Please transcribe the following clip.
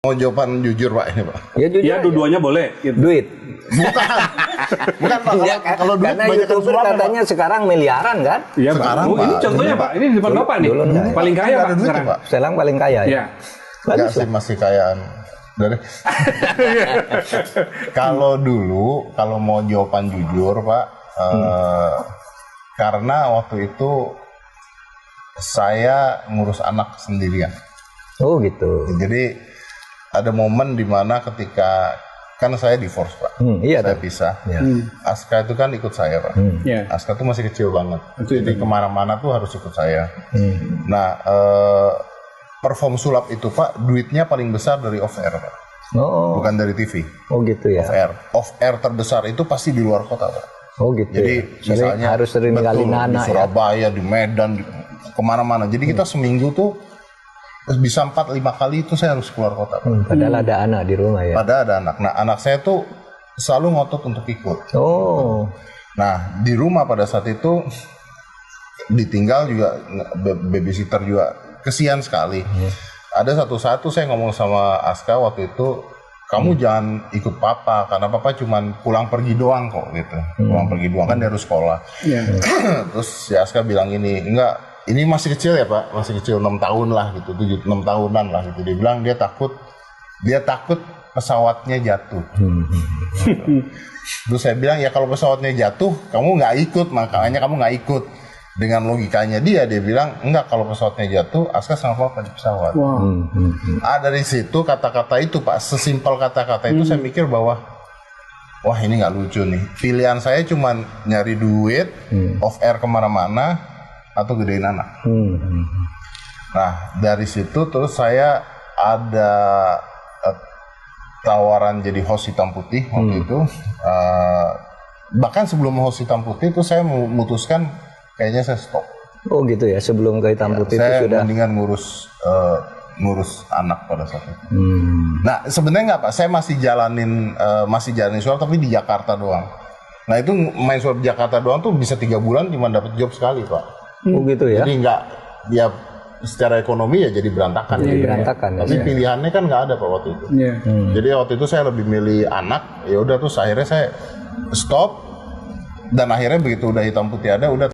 Mau jawaban jujur Pak ini Pak? Ya jujur. Ya dua-duanya boleh. Gitu. Duit. Bukan Pak, kalau duit Karena banyak YouTuber katanya sekarang miliaran kan? Iya Pak. Sekarang, Oh, ini Pak. contohnya Pak. Ini di depan Bapak nih. Dulu enggak, ya? Paling kaya Nggak Pak ada duit, sekarang. Pak. Sekarang paling kaya ya. Iya. Enggak sih, masih kayaan. Dari kalau dulu, kalau mau jawaban jujur Pak, karena waktu itu saya ngurus anak sendirian. Oh gitu. Jadi ada momen di mana ketika kan saya divorce Pak, Iya. saya pisah. Ya. Aska itu kan ikut saya Pak. Iya. Aska tuh masih kecil banget. Betul, Jadi kemana-mana tuh harus ikut saya. Nah, perform sulap itu Pak, duitnya paling besar dari off air Pak. Oh. Bukan dari TV. Oh gitu ya. Off air. Off air terbesar itu pasti di luar kota Pak. Oh gitu. Jadi ya. misalnya harus sering betul, kali di nana ya. Surabaya, di Medan, kemana-mana. Jadi kita seminggu tuh bisa 4-5 kali itu saya harus keluar kota Pak. Padahal ada anak di rumah ya. Padahal ada anak. Nah, anak saya tuh selalu ngotot untuk ikut. Oh. Nah, di rumah pada saat itu ditinggal juga, babysitter juga kesian sekali. Ada satu saat tuh saya ngomong sama Aska waktu itu, kamu jangan ikut papa karena papa cuman pulang pergi doang kok gitu. Pulang pergi doang kan dia harus sekolah. Iya. Terus si Aska bilang enggak, ini masih kecil ya Pak, masih kecil 6 tahun lah gitu, 6 tahunan lah gitu. Dia bilang dia takut pesawatnya jatuh. Terus saya bilang ya kalau pesawatnya jatuh kamu nggak ikut, makanya kamu nggak ikut. Dengan logikanya dia bilang enggak, kalau pesawatnya jatuh Aska sama papa di pesawat. Wow. Dari situ kata-kata itu Pak, sesimpel kata-kata itu saya mikir bahwa wah ini nggak lucu nih. Pilihan saya cuman nyari duit, off air kemana-mana, atau gedein anak. Nah dari situ terus saya ada tawaran jadi host hitam putih waktu itu. Bahkan sebelum host hitam putih itu saya memutuskan kayaknya saya stop. Oh gitu ya. Sebelum ke hitam putih itu Saya sudah. mendingan ngurus anak pada saat itu. Nah sebenarnya nggak Pak, saya masih jalanin sulap tapi di Jakarta doang. Nah itu main sulap di Jakarta doang tuh bisa 3 bulan cuma dapat job sekali Pak. Oh gitu ya. Jadi nggak, ya secara ekonomi ya jadi berantakan. Jadi berantakan. Tapi pilihannya kan nggak ada Pak waktu itu. Iya. Jadi waktu itu saya lebih milih anak. Ya udah terus akhirnya saya stop. Dan akhirnya begitu udah hitam putih ada, udah